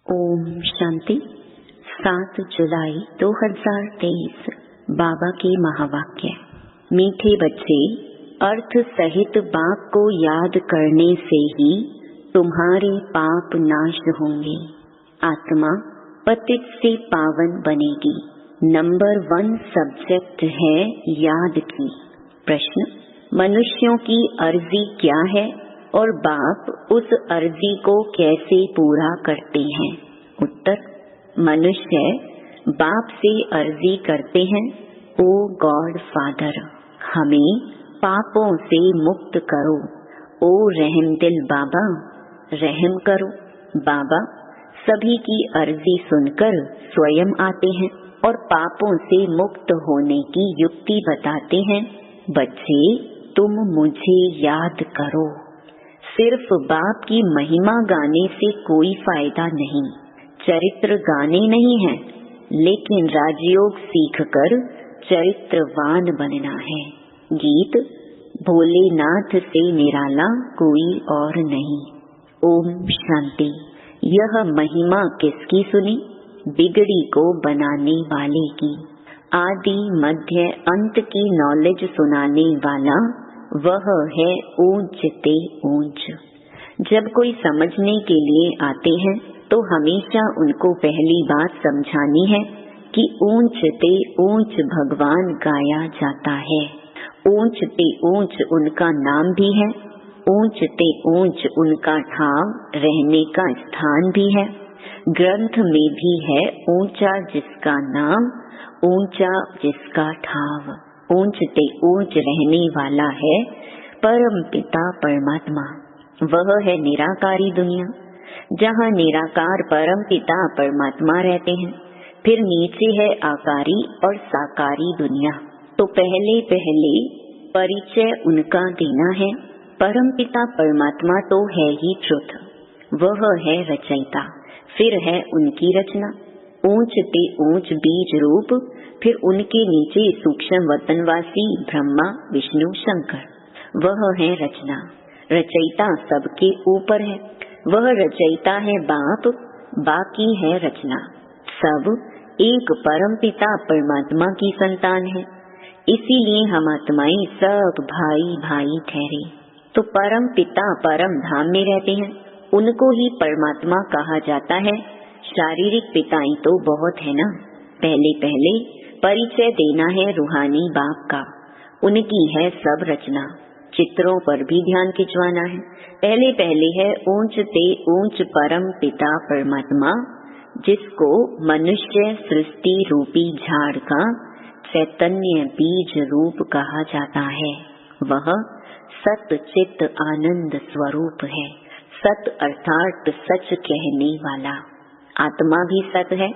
ओम शांति। 7 जुलाई 2023 बाबा के महावाक्य। मीठे बच्चे, अर्थ सहित बाप को याद करने से ही तुम्हारे पाप नाश होंगे। आत्मा पतित से पावन बनेगी। नंबर 1 सब्जेक्ट है याद की। प्रश्न, मनुष्यों की अर्जी क्या है और बाप उस अर्जी को कैसे पूरा करते हैं? उत्तर, मनुष्य बाप से अर्जी करते हैं, ओ गॉड फादर, हमें पापों से मुक्त करो। ओ रहम दिल बाबा, रहम करो। बाबा सभी की अर्जी सुनकर स्वयं आते हैं और पापों से मुक्त होने की युक्ति बताते हैं। बच्चे, तुम मुझे याद करो। सिर्फ बाप की महिमा गाने से कोई फायदा नहीं। चरित्र गाने नहीं है, लेकिन राजयोग सीखकर चरित्रवान बनना है। गीत, भोलेनाथ से निराला कोई और नहीं। ओम शांति। यह महिमा किसकी सुनी? बिगड़ी को बनाने वाले की। आदि मध्य अंत की नॉलेज सुनाने वाला वह है ऊंच ते ऊंच। जब कोई समझने के लिए आते हैं तो हमेशा उनको पहली बात समझानी है कि ऊंच ते ऊंच भगवान गाया जाता है। ऊंच ते ऊंच उनका नाम भी है, ऊंच ते ऊंच उनका ठाव रहने का स्थान भी है। ग्रंथ में भी है, ऊंचा जिसका नाम, ऊंचा जिसका ठाव। ऊंच ते ऊंच रहने वाला है परम पिता परमात्मा। वह है निराकारी दुनिया, जहाँ निराकार परम पिता परमात्मा रहते हैं। फिर नीचे है आकारी और साकारी दुनिया। तो पहले परिचय उनका देना है। परम पिता परमात्मा तो है ही ट्रुथ, वह है रचयिता। फिर है उनकी रचना, ऊंच ते ऊंच बीज रूप। फिर उनके नीचे सूक्ष्म वतनवासी ब्रह्मा विष्णु शंकर। वह है रचना। रचयिता सबके ऊपर है, वह रचयिता है बाप, बाकी है रचना। सब एक परम पिता परमात्मा की संतान है। इसीलिए हम आत्माएं सब भाई भाई ठहरे। तो परम पिता परम धाम में रहते हैं, उनको ही परमात्मा कहा जाता है। शारीरिक पिताएं तो बहुत है ना। पहले परिचय देना है रूहानी बाप का। उनकी है सब रचना। चित्रों पर भी ध्यान खिंचवाना है। पहले है ऊंच ते ऊंच परम पिता परमात्मा, जिसको मनुष्य सृष्टि रूपी झाड़ का चैतन्य बीज रूप कहा जाता है। वह सत चित आनंद स्वरूप है। सत अर्थात सच कहने वाला। आत्मा भी सत है,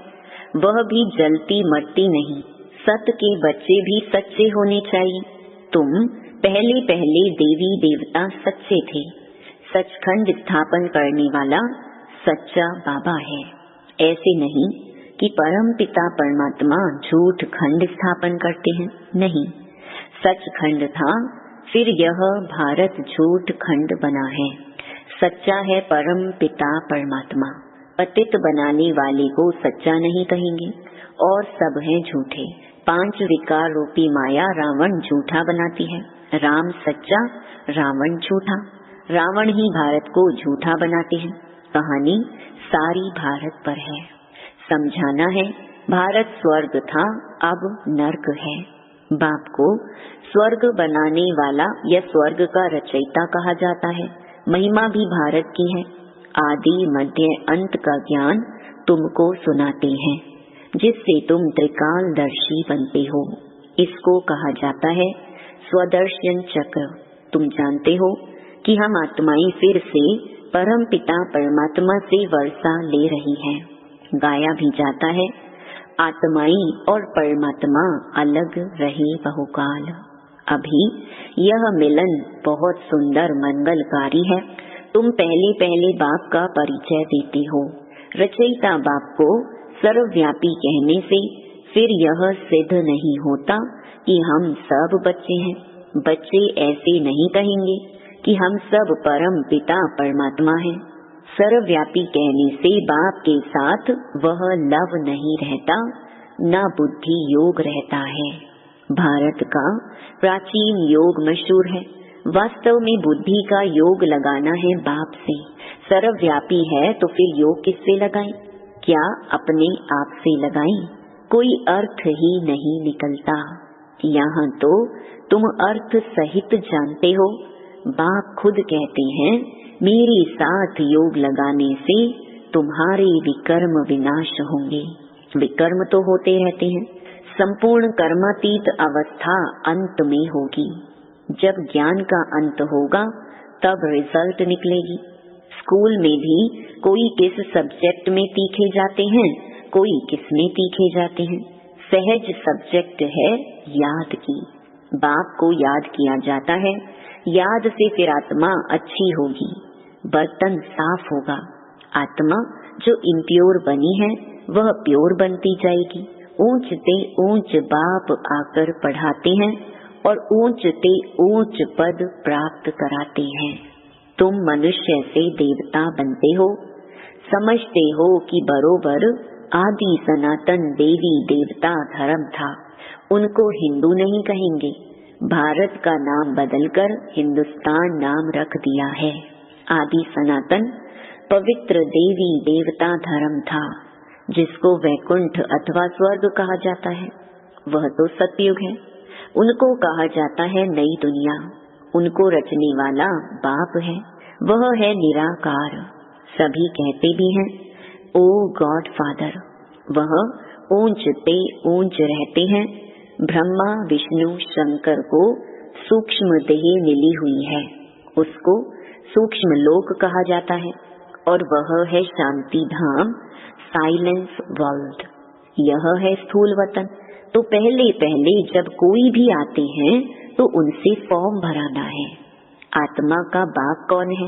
वह भी जलती मरती नहीं। सत के बच्चे भी सच्चे होने चाहिए। तुम पहले देवी देवता सच्चे थे। सचखंड स्थापन करने वाला सच्चा बाबा है। ऐसे नहीं कि परम पिता परमात्मा झूठ खंड स्थापन करते हैं। नहीं, सचखंड था, फिर यह भारत झूठ खंड बना है। सच्चा है परम पिता परमात्मा। पतित बनाने वाले को सच्चा नहीं कहेंगे और सब हैं झूठे। 5 विकार रूपी माया रावण झूठा बनाती है। राम सच्चा, रावण झूठा। रावण ही भारत को झूठा बनाते हैं। कहानी सारी भारत पर है। समझाना है, भारत स्वर्ग था, अब नर्क है। बाप को स्वर्ग बनाने वाला या स्वर्ग का रचयिता कहा जाता है। महिमा भी भारत की है। आदि मध्य अंत का ज्ञान तुमको सुनाते हैं, जिससे तुम त्रिकालदर्शी बनते हो। इसको कहा जाता है स्वदर्शन चक्र। तुम जानते हो कि हम आत्माएं फिर से परम पिता परमात्मा से वर्षा ले रही हैं। गाया भी जाता है, आत्माएं और परमात्मा अलग रहे बहुकाल। अभी यह मिलन बहुत सुंदर मंगलकारी है। तुम पहले बाप का परिचय देते हो। रचयिता बाप को सर्वव्यापी कहने से फिर यह सिद्ध नहीं होता कि हम सब बच्चे हैं। बच्चे ऐसे नहीं कहेंगे कि हम सब परम पिता परमात्मा हैं। सर्वव्यापी कहने से बाप के साथ वह लव नहीं रहता, न बुद्धि योग रहता है। भारत का प्राचीन योग मशहूर है। वास्तव में बुद्धि का योग लगाना है बाप से। सर्वव्यापी है तो फिर योग किससे लगाएं? क्या अपने आप से लगाएं? कोई अर्थ ही नहीं निकलता। यहाँ तो तुम अर्थ सहित जानते हो। बाप खुद कहते हैं, मेरे साथ योग लगाने से तुम्हारे विकर्म विनाश होंगे। विकर्म तो होते रहते हैं। संपूर्ण कर्मातीत अवस्था अंत में होगी। जब ज्ञान का अंत होगा तब रिजल्ट निकलेगी। स्कूल में भी कोई किस सब्जेक्ट में तीखे जाते हैं, कोई किस में तीखे जाते हैं। सहज सब्जेक्ट है याद की। बाप को याद किया जाता है। याद से फिर आत्मा अच्छी होगी, बर्तन साफ होगा। आत्मा जो इम्प्योर बनी है वह प्योर बनती जाएगी। ऊंचते ऊंच बाप आकर पढ़ाते हैं और ऊंचते ऊंच पद प्राप्त कराते हैं। तुम मनुष्य से देवता बनते हो। समझते हो कि बरोबर आदि सनातन देवी देवता धर्म था। उनको हिंदू नहीं कहेंगे। भारत का नाम बदलकर हिंदुस्तान नाम रख दिया है। आदि सनातन पवित्र देवी देवता धर्म था, जिसको वैकुंठ अथवा स्वर्ग कहा जाता है। वह तो सतयुग है। उनको कहा जाता है नई दुनिया। उनको रचने वाला बाप है। वह है निराकार। सभी कहते भी हैं ओ गॉड फादर। वह ऊंचते ऊंच रहते हैं। ब्रह्मा विष्णु शंकर को सूक्ष्म देह मिली हुई है, उसको सूक्ष्म लोक कहा जाता है। और वह है शांति धाम, साइलेंस वर्ल्ड। यह है स्थूल वतन। तो पहले पहले जब कोई भी आते हैं तो उनसे फॉर्म भराना है। आत्मा का बाप कौन है?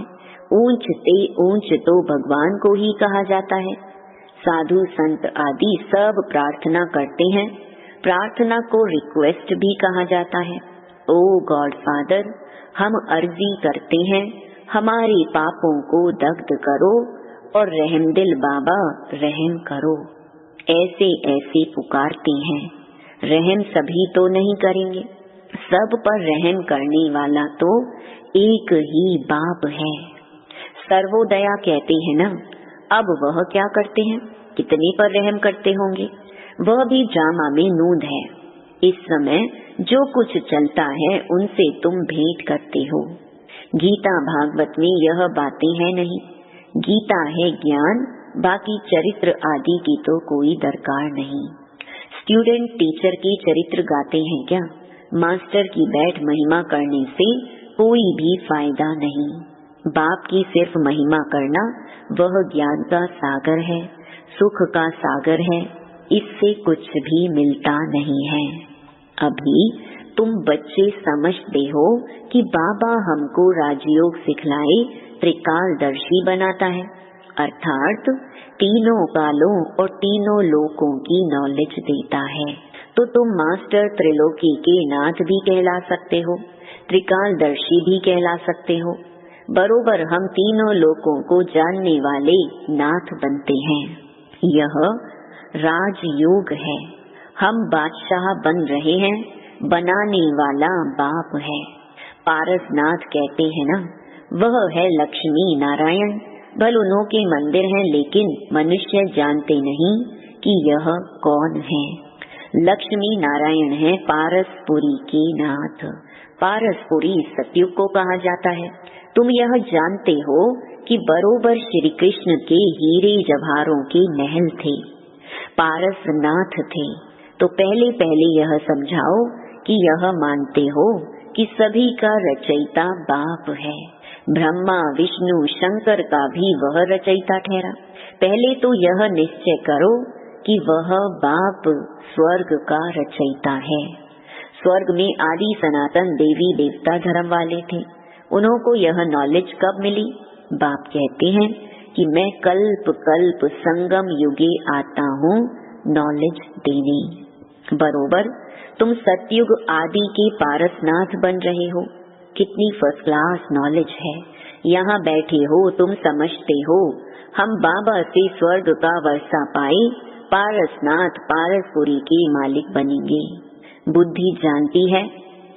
ऊंचते ऊंच तो भगवान को ही कहा जाता है। साधु संत आदि सब प्रार्थना करते हैं। प्रार्थना को रिक्वेस्ट भी कहा जाता है। ओ गॉड फादर, हम अर्जी करते हैं, हमारे पापों को दग्ध करो और रहमदिल बाबा रहम करो। ऐसे ऐसे पुकारते हैं। रहम सभी तो नहीं करेंगे। सब पर रहम करने वाला तो एक ही बाप है। सर्वोदया कहते हैं ना। अब वह क्या करते हैं? कितने पर रहम करते होंगे? वह भी ड्रामा में नूंद है। इस समय जो कुछ चलता है उनसे तुम भेंट करते हो। गीता भागवत में यह बातें हैं नहीं। गीता है ज्ञान, बाकी चरित्र आदि की तो कोई दरकार नहीं। स्टूडेंट टीचर की चरित्र गाते हैं क्या? मास्टर की बैठ महिमा करने से कोई भी फायदा नहीं। बाप की सिर्फ महिमा करना वह ज्ञान का सागर है, सुख का सागर है। इससे कुछ भी मिलता नहीं है। अभी तुम बच्चे समझते हो कि बाबा हमको राजयोग सिखलाए त्रिकालदर्शी बनाता है, अर्थात तीनों कालों और तीनों लोकों की नॉलेज देता है। तो तुम मास्टर त्रिलोकी के नाथ भी कहला सकते हो, त्रिकालदर्शी भी कहला सकते हो। बरोबर हम तीनों लोकों को जानने वाले नाथ बनते हैं। यह राजयोग है। हम बादशाह बन रहे हैं। बनाने वाला बाप है। पारसनाथ कहते हैं ना, वह है लक्ष्मी नारायण। भल उन्होंने मंदिर हैं, लेकिन मनुष्य जानते नहीं कि यह कौन है। लक्ष्मी नारायण है पारसपुरी के नाथ। पारसपुरी सतयुग को कहा जाता है। तुम यह जानते हो कि बरोबर श्री कृष्ण के हीरे जवाहरों के महल थे, पारसनाथ थे। तो पहले पहले यह समझाओ कि यह मानते हो कि सभी का रचयिता बाप है। ब्रह्मा विष्णु शंकर का भी वह रचयिता ठहरा। पहले तो यह निश्चय करो कि वह बाप स्वर्ग का रचयिता है। स्वर्ग में आदि सनातन देवी देवता धर्म वाले थे। उन्हों को यह नॉलेज कब मिली? बाप कहते हैं कि मैं कल्प कल्प संगम युगे आता हूँ नॉलेज देने। बरोबर तुम सतयुग आदि के पारसनाथ बन रहे हो। कितनी फर्स्ट क्लास नॉलेज है। यहाँ बैठे हो तुम समझते हो हम बाबा से स्वर्ग का वर्षा पाए पारसनाथ पारसपुरी के मालिक बनेंगे। बुद्धि जानती है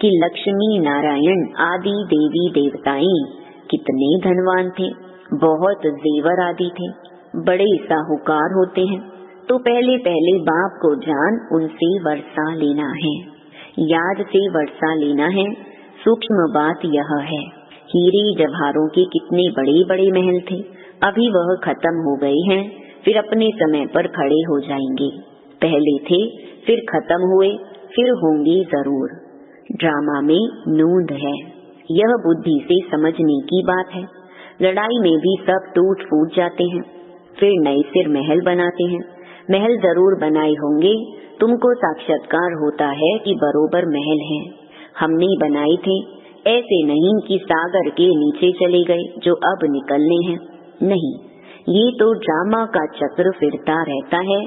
कि लक्ष्मी नारायण आदि देवी देवताएं कितने धनवान थे, बहुत जेवर आदि थे, बड़े साहूकार होते हैं। तो पहले पहले बाप को जान उनसे वर्षा लेना है, याद से वर्षा लेना है। सूक्ष्म बात यह है, हीरे जवाहरों के कितने बड़े बड़े महल थे, अभी वह खत्म हो गए हैं, फिर अपने समय पर खड़े हो जाएंगे। पहले थे, फिर खत्म हुए, फिर होंगे जरूर। ड्रामा में नूंद है, यह बुद्धि से समझने की बात है। लड़ाई में भी सब टूट फूट जाते हैं, फिर नए सिर महल बनाते हैं। महल जरूर बनाए होंगे, तुमको साक्षात्कार होता है कि बरोबर महल हैं, हमने बनाए थे। ऐसे नहीं कि सागर के नीचे चले गए जो अब निकलने हैं, नहीं, ये तो ड्रामा का चक्र फिरता रहता है।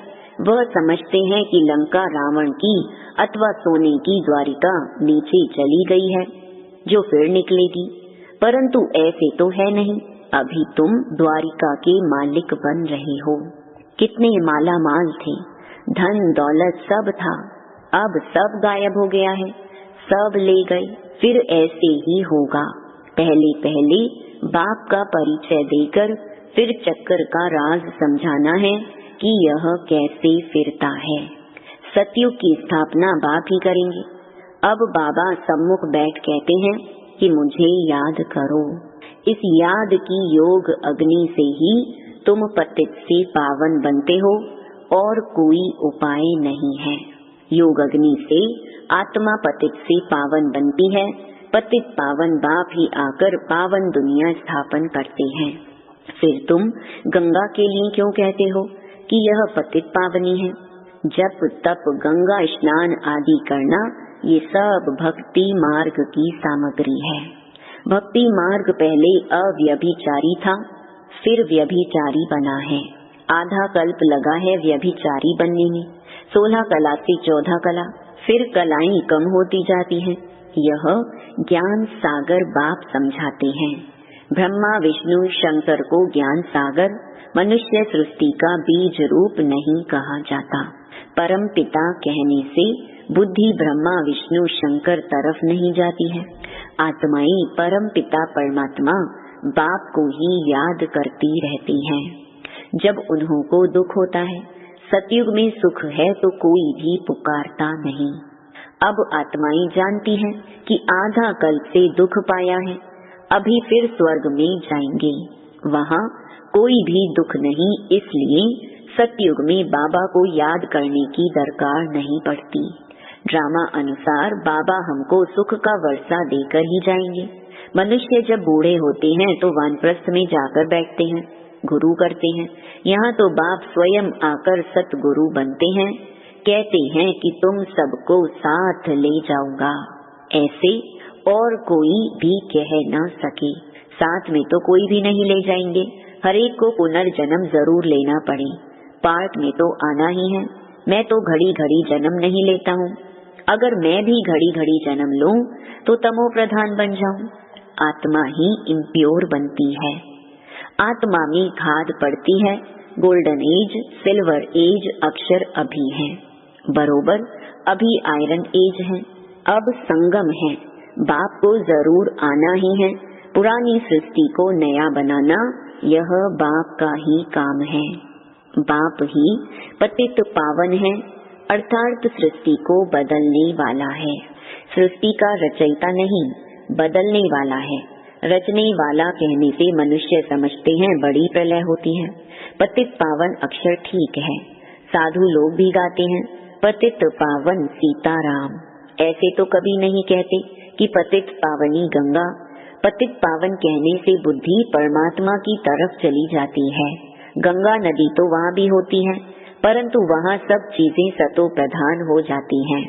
वह समझते हैं कि लंका रावण की अथवा सोने की द्वारिका नीचे चली गई है जो फिर निकलेगी, परंतु ऐसे तो है नहीं। अभी तुम द्वारिका के मालिक बन रहे हो। कितने माला माल थे, धन दौलत सब था, अब सब गायब हो गया है, सब ले गए। फिर ऐसे ही होगा। पहले पहले बाप का परिचय देकर फिर चक्कर का राज समझाना है कि यह कैसे फिरता है। सतयुग की स्थापना बाप ही करेंगे। अब बाबा सम्मुख बैठ कहते हैं कि मुझे याद करो। इस याद की योग अग्नि से ही तुम पतित से पावन बनते हो, और कोई उपाय नहीं है। योग अग्नि से आत्मा पतित से पावन बनती है। पतित पावन बाप ही आकर पावन दुनिया स्थापन करते हैं। फिर तुम गंगा के लिए क्यों कहते हो कि यह पतित पावनी है? जप तप गंगा स्नान आदि करना, ये सब भक्ति मार्ग की सामग्री है। भक्ति मार्ग पहले अव्यभिचारी था, फिर व्यभिचारी बना है। आधा कल्प लगा है व्यभिचारी बनने में, 16 कला से 14 कला, फिर कलाएं कम होती जाती हैं। यह ज्ञान सागर बाप समझाते हैं। ब्रह्मा विष्णु शंकर को ज्ञान सागर मनुष्य सृष्टि का बीज रूप नहीं कहा जाता। परम पिता कहने से बुद्धि ब्रह्मा विष्णु शंकर तरफ नहीं जाती है। आत्माएं परम पिता परमात्मा बाप को ही याद करती रहती हैं। जब उन्हों को दुख होता है, सतयुग में सुख है तो कोई भी पुकारता नहीं। अब आत्माएं जानती हैं कि आधा कल्प से दुख पाया है, अभी फिर स्वर्ग में जाएंगे, वहाँ कोई भी दुख नहीं। इसलिए सतयुग में बाबा को याद करने की दरकार नहीं पड़ती। ड्रामा अनुसार बाबा हमको सुख का वर्षा देकर ही जाएंगे। मनुष्य जब बूढ़े होते हैं तो वानप्रस्थ में जाकर बैठते हैं, गुरु करते हैं। यहाँ तो बाप स्वयं आकर सतगुरु बनते हैं, कहते हैं कि तुम सबको साथ ले जाऊंगा। ऐसे और कोई भी कह न सके। साथ में तो कोई भी नहीं ले जाएंगे, हरेक को पुनर्जन्म जरूर लेना पड़े। पार्ट में तो आना ही है। मैं तो घड़ी घड़ी जन्म नहीं लेता हूँ। अगर मैं भी घड़ी घड़ी जन्म लूं तो तमो प्रधान बन जाऊं। आत्मा ही इम्प्योर बनती है। आत्मा में खाद पड़ती है। गोल्डन एज, सिल्वर एज अक्षर अभी है, बरोबर अभी आयरन एज है। अब संगम है, बाप को जरूर आना ही है। पुरानी सृष्टि को नया बनाना यह बाप का ही काम है। बाप ही पतित पावन है, अर्थात सृष्टि को बदलने वाला है। सृष्टि का रचयिता नहीं, बदलने वाला है। रचने वाला कहने से मनुष्य समझते हैं बड़ी प्रलय होती है। पतित पावन अक्षर ठीक है, साधु लोग भी गाते हैं पतित पावन सीताराम। ऐसे तो कभी नहीं कहते कि पतित पावनी गंगा। पतित पावन कहने से बुद्धि परमात्मा की तरफ चली जाती है। गंगा नदी तो वहाँ भी होती है, परंतु वहाँ सब चीजें सतो प्रधान हो जाती हैं।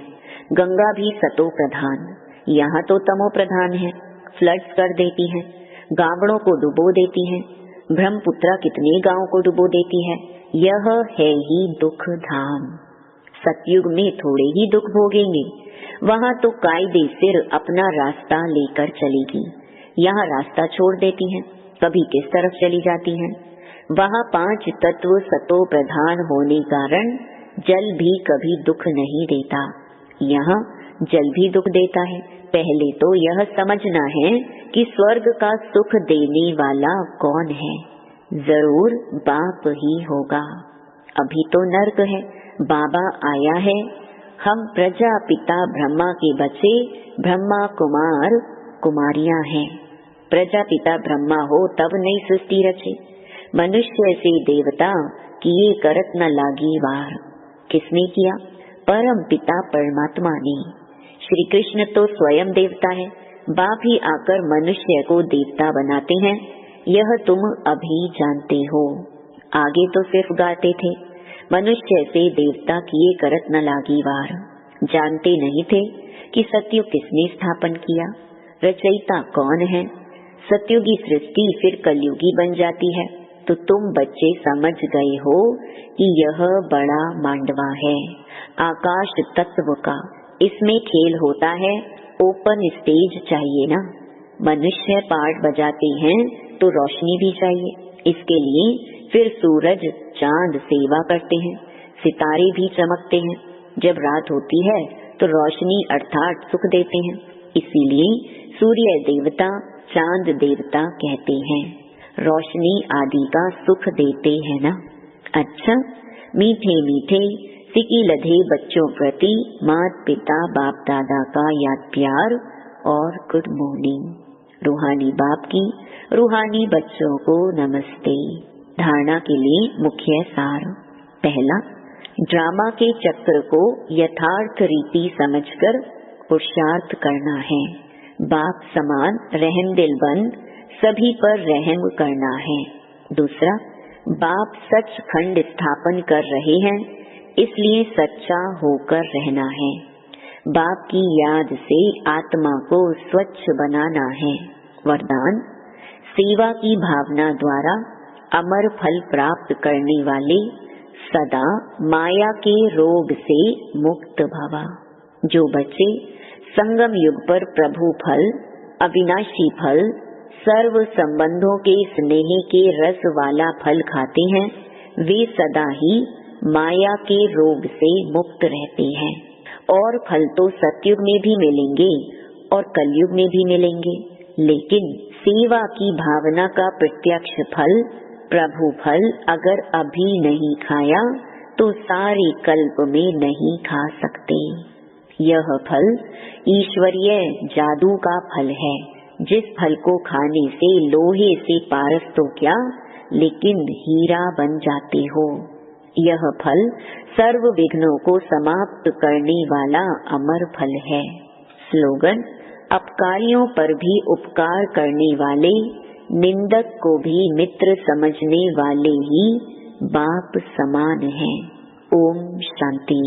गंगा भी सतो प्रधान, यहाँ तो तमो प्रधान है, फ्लड्स कर देती है, गावड़ों को डुबो देती है। ब्रह्मपुत्रा कितने गांवों को डुबो देती है। यह है ही दुख धाम। सतयुग में थोड़े ही दुख भोगेंगे, वहाँ तो कायदे सिर अपना रास्ता लेकर चलेगी। यहाँ रास्ता छोड़ देती हैं, कभी किस तरफ चली जाती हैं। वहाँ 5 तत्व सतो प्रधान होने कारण जल भी कभी दुख नहीं देता, यहाँ जल भी दुख देता है। पहले तो यह समझना है कि स्वर्ग का सुख देने वाला कौन है। जरूर बाप ही होगा। अभी तो नर्क है, बाबा आया है। हम प्रजापिता ब्रह्मा के बच्चे ब्रह्मा कुमार कुमारियां हैं। प्रजापिता ब्रह्मा हो तब नई सृष्टि रचे। मनुष्य से देवता किए करत न लागी वार। किसने किया? परम पिता परमात्मा ने। श्री कृष्ण तो स्वयं देवता है, बाप ही आकर मनुष्य को देवता बनाते हैं। यह तुम अभी जानते हो, आगे तो सिर्फ गाते थे। मनुष्य से देवता किए करत न लागी वार। जानते नहीं थे कि सतयुग किसने स्थापन किया, रचयिता कौन है। सतयुगी सृष्टि फिर कलयुगी बन जाती है, तो तुम बच्चे समझ गए हो कि यह बड़ा मांडवा है आकाश तत्व का। इसमें खेल होता है, ओपन स्टेज चाहिए ना। मनुष्य पार्ट बजाते हैं तो रोशनी भी चाहिए, इसके लिए फिर सूरज चांद सेवा करते हैं, सितारे भी चमकते हैं। जब रात होती है तो रोशनी अर्थात सुख देते हैं, इसीलिए सूर्य देवता चांद देवता कहते हैं। रोशनी आदि का सुख देते हैं ना। अच्छा, मीठे मीठे सिकी लधे बच्चों प्रति मात पिता बाप दादा का याद प्यार और गुड मॉर्निंग। रूहानी बाप की रूहानी बच्चों को नमस्ते। धारणा के लिए मुख्य सार। पहला, ड्रामा के चक्र को यथार्थ रीति समझकर पुरुषार्थ करना है। बाप समान रहम दिल बंद सभी पर रहम करना है। दूसरा, बाप सचखंड स्थापन कर रहे हैं, इसलिए सच्चा होकर रहना है। बाप की याद से आत्मा को स्वच्छ बनाना है। वरदान, सेवा की भावना द्वारा अमर फल प्राप्त करने वाले सदा माया के रोग से मुक्त भवा। जो बच्चे संगम युग पर प्रभु फल, अविनाशी फल, सर्व संबंधों के स्नेह के रस वाला फल खाते हैं, वे सदा ही माया के रोग से मुक्त रहते हैं। और फल तो सतयुग में भी मिलेंगे और कलयुग में भी मिलेंगे, लेकिन सेवा की भावना का प्रत्यक्ष फल, प्रभु फल अगर अभी नहीं खाया तो सारे कल्प में नहीं खा सकते। यह फल ईश्वरीय जादू का फल है। जिस फल को खाने से लोहे से पारस तो क्या, लेकिन हीरा बन जाते हो। यह फल सर्व विघ्नों को समाप्त करने वाला अमर फल है। स्लोगन, अपकारियों पर भी उपकार करने वाले, निंदक को भी मित्र समझने वाले ही बाप समान हैं। ओम शांति।